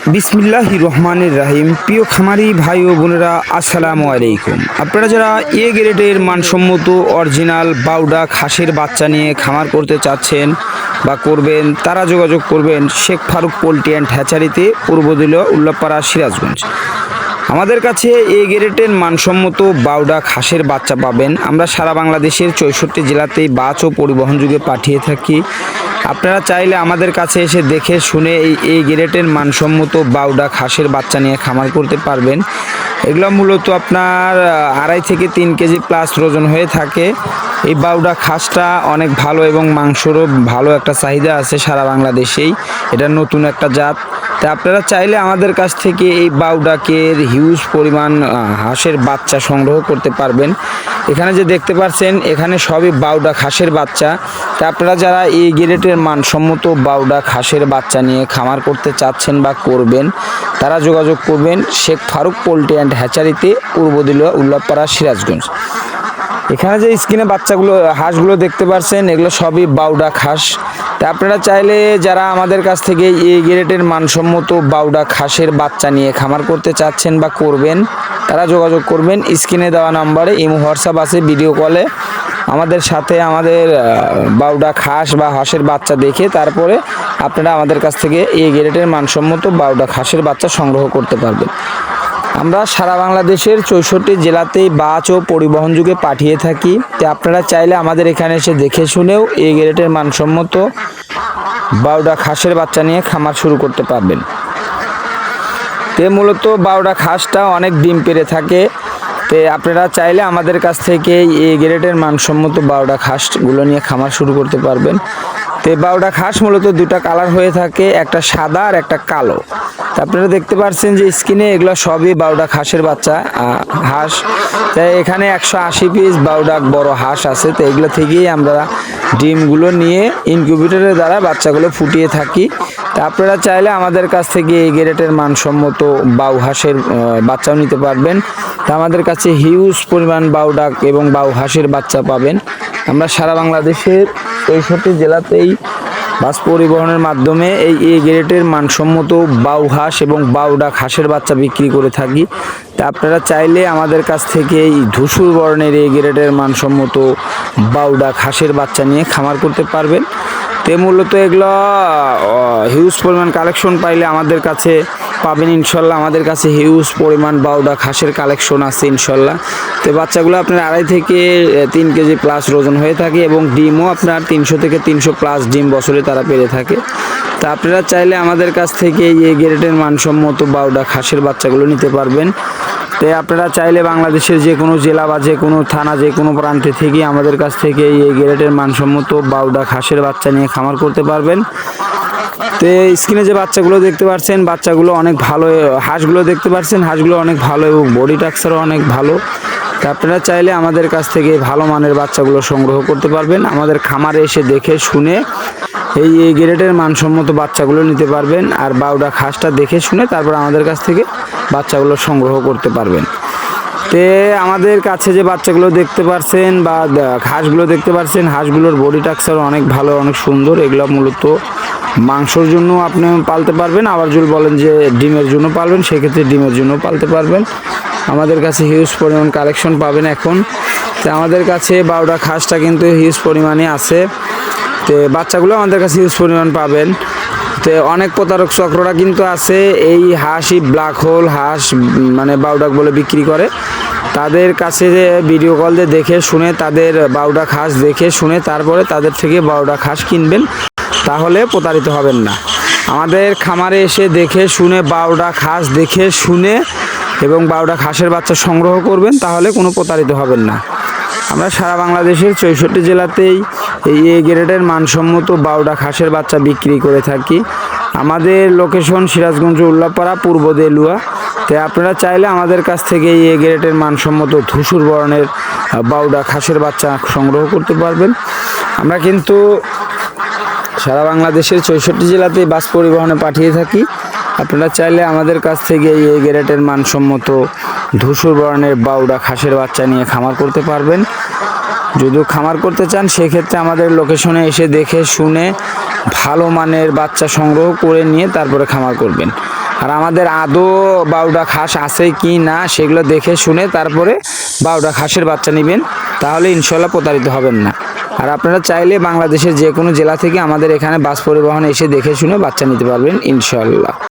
বিসমিল্লাহির রহমানির রাহিম। প্রিয় খামারি ভাই ও বোনেরা, আসসালামু আলাইকুম। আপনারা যারা এ গ্রেডের মানসম্মত অরিজিনাল বাউডা খাসির বাচ্চা নিয়ে খামার করতে চাচ্ছেন বা করবেন, তারা যোগাযোগ করবেন শেখ ফারুক পোল্ট্রি অ্যান্ড হ্যাচারিতে, পূর্বদিলা উল্লাপাড়া, সিরাজগঞ্জ। আমাদের কাছে এ গ্রেডের মানসম্মত বাউডা খাসের বাচ্চা পাবেন। আমরা সারা বাংলাদেশের 64 জেলাতেই বাস ও পরিবহন যুগে পাঠিয়ে থাকি। আপনারা চাইলে আমাদের কাছে এসে দেখে শুনে এই গ্রেডের মানসম্মত বাউডা খাসের বাচ্চা নিয়ে খামার করতে পারবেন। এগুলো মূলত আপনার 2.5 থেকে 3 কেজি প্লাস ওজন হয়ে থাকে। এই বাউডা খাসটা অনেক ভালো এবং মাংসরও ভালো একটা চাহিদা আছে সারা বাংলাদেশেই। এটা নতুন একটা জাত। তা আপনারা চাইলে আমাদের কাছ থেকে এই বাউডাকের হিউজ পরিমাণ হাঁসের বাচ্চা সংগ্রহ করতে পারবেন। এখানে যে দেখতে পাচ্ছেন, এখানে সবই বাউডা খাসের বাচ্চা। তা আপনারা যারা এই গ্রেডের মানসম্মত বাউডা খাসের বাচ্চা নিয়ে খামার করতে চাচ্ছেন বা করবেন, তারা যোগাযোগ করবেন শেখ ফারুক পোল্ট্রি অ্যান্ড হ্যাচারিতে, পূর্বদিলা উল্লাপাড়া, সিরাজগঞ্জ। এখানে যে স্ক্রিনে হাঁসগুলো দেখতে পাচ্ছেন, এগুলো সবই বাউডা খাস। তা আপনারা চাইলে যারা আমাদের কাছ থেকে এই গ্রেডের মানসম্মত বাউডা খাসের বাচ্চা নিয়ে খামার করতে চাচ্ছেন বা করবেন, তারা যোগাযোগ করবেন স্ক্রিনে দেওয়া নাম্বারে। ইমো, হোয়াটসঅ্যাপ আছে, ভিডিও কলে আমাদের সাথে আমাদের বাউডা খাস বা হাঁসের বাচ্চা দেখে তারপরে আপনারা আমাদের কাছ থেকে এই গ্রেডের মানসম্মত বাউডা খাসের বাচ্চা সংগ্রহ করতে পারবেন। আমরা সারা বাংলাদেশের 64 জেলাতেই বাস ও পরিবহন যুগে পাঠিয়ে থাকি। তো আপনারা চাইলে আমাদের এখানে এসে দেখে শুনেও এই গ্রেডের মানসম্মত বাউডা খাসের বাচ্চা নিয়ে খামার শুরু করতে পারবেন। তো মূলত বাউডা খাসটা অনেক ডিম পেড়ে থাকে। তো আপনারা চাইলে আমাদের কাছ থেকে এই গ্রেডের মানসম্মত বাউডা খাসগুলো নিয়ে খামার শুরু করতে পারবেন। তো বাউডা খাস মূলত দুটা কালার হয়ে থাকে, একটা সাদা আর একটা কালো। আপনারা দেখতে পাচ্ছেন যে স্ক্রিনে, এগুলো সবই বাউডা খাসের বাচ্চা হাঁস। তাই এখানে 180 পিস বাউডা বড় হাঁস আছে। তো এগুলো থেকেই আমরা ডিমগুলো নিয়ে ইনকিউবেটরের দ্বারা বাচ্চাগুলো ফুটিয়ে থাকি। তা আপনারা চাইলে আমাদের কাছ থেকে এই গ্রেডের মানসম্মত বাউ হাঁসের বাচ্চাও নিতে পারবেন। তা আমাদের কাছে হিউজ পরিমাণ বাউডাক এবং বাউ হাঁসের বাচ্চা পাবেন। আমরা সারা বাংলাদেশের 64 জেলাতেই বাস পরিবহনের মাধ্যমে এই গ্রেডের মানসম্মত বাউ হাঁস এবং বাউডা হাঁসের বাচ্চা বিক্রি করে থাকি। তা আপনারা চাইলে আমাদের কাছ থেকে এই ধূসর বর্ণের এই গ্রেডের মানসম্মত বাউডা হাঁসের বাচ্চা নিয়ে খামার করতে পারবেন। তো মূলত এগুলো হিউজ পরিমাণ কালেকশন পাইলে আমাদের কাছে পাবেন ইনশাল্লাহ। আমাদের কাছে হিউজ পরিমাণ বাউডা খাসের কালেকশন আছে ইনশাল্লাহ। তো বাচ্চাগুলো আপনার 2.5 থেকে 3 কেজি প্লাস ওজন হয়ে থাকে এবং ডিমও আপনার 300 থেকে 300 প্লাস ডিম বছরে তারা পেরে থাকে। তা আপনারা চাইলে আমাদের কাছ থেকে এই গ্রেডের মানসম্মত বাউডা খাসের বাচ্চাগুলো নিতে পারবেন। তো আপনারা চাইলে বাংলাদেশের যে কোনো জেলা বা যে কোনো থানা, যে কোনো প্রান্তে থেকে আমাদের কাছ থেকে এই গ্রেডের মানসম্মত বাউডা খাসের বাচ্চা নিয়ে খামার করতে পারবেন। তো স্ক্রিনে যে বাচ্চাগুলো দেখতে পাচ্ছেন, বাচ্চাগুলো অনেক ভালো। হাঁসগুলো দেখতে পাচ্ছেন, হাঁসগুলো অনেক ভালো এবং বডি স্ট্রাকচারও অনেক ভালো। তা আপনারা চাইলে আমাদের কাছ থেকে ভালো মানের বাচ্চাগুলো সংগ্রহ করতে পারবেন। আমাদের খামারে এসে দেখে শুনে এই গ্রেডের মানসম্মত বাচ্চাগুলো নিতে পারবেন। আর বাউডা খাসটা দেখে শুনে তারপর আমাদের কাছ থেকে বাচ্চাগুলো সংগ্রহ করতে পারবেন। তো আমাদের কাছে যে বাচ্চাগুলো দেখতে পাচ্ছেন বা হাঁসগুলো দেখতে পাচ্ছেন, হাঁসগুলোর বডি স্ট্রাকচার অনেক ভালো, অনেক সুন্দর। এগুলো মূলত মাংসর জন্য আপনি পালতে পারবেন, আবার যদি বলেন যে ডিমের জন্য পালবেন, সেক্ষেত্রে ডিমের জন্য পালতে পারবেন। আমাদের কাছে হিউজ পরিমাণ কালেকশন পাবেন এখন। তো আমাদের কাছে বাউডা খাসটা কিন্তু হিউজ পরিমাণে আছে। তো বাচ্চাগুলো আমাদের কাছে হিউজ পরিমাণ পাবেন। তো অনেক প্রতারক চক্ররা কিন্তু আছে, এই হাঁসই ব্ল্যাক হোল হাঁস মানে বাউডাক বলে বিক্রি করে। তাদের কাছে যে ভিডিও কল দিয়ে দেখে শুনে, তাদের বাউডা খাস দেখে শুনে তারপরে তাদের থেকে বাউডা খাস কিনবেন, তাহলে প্রতারিত হবেন না। আমাদের খামারে এসে দেখে শুনে বাউডা খাস দেখে শুনে এবং বাউডা খাসের বাচ্চা সংগ্রহ করবেন, তাহলে কোনো প্রতারিত হবেন না। আমরা সারা বাংলাদেশের 64 জেলাতেই এই গ্রেডের মানসম্মত বাউডা খাসের বাচ্চা বিক্রি করে থাকি। আমাদের লোকেশন সিরাজগঞ্জ উল্লাপাড়া, পূর্বদিলা। তো আপনারা চাইলে আমাদের কাছ থেকে এই গ্রেডের মানসম্মত ধূসর বর্ণের বাউডা খাসের বাচ্চা সংগ্রহ করতে পারবেন। আমরা কিন্তু সারা বাংলাদেশের 64 জেলাতেই বাস পরিবহনে পাঠিয়ে থাকি। আপনারা চাইলে আমাদের কাছ থেকে এই গ্রেডের মানসম্মত ধূসর বর্ণের বাউডা খাসের বাচ্চা নিয়ে খামার করতে পারবেন। যদি খামার করতে চান, সেক্ষেত্রে আমাদের লোকেশনে এসে দেখে শুনে ভালো মানের বাচ্চা সংগ্রহ করে নিয়ে তারপরে খামার করবেন। আর আমাদের আদৌ বাউডা খাস আছে কি না সেগুলো দেখে শুনে তারপরে বাউডা খাসের বাচ্চা নেবেন, তাহলে ইনশাল্লাহ প্রতারিত হবেন না। আর আপনারা চাইলে বাংলাদেশের যে কোনো জেলা থেকে আমাদের এখানে বাস পরিবহনে এসে দেখে শুনে বাচ্চা নিতে পারবেন ইনশাল্লাহ।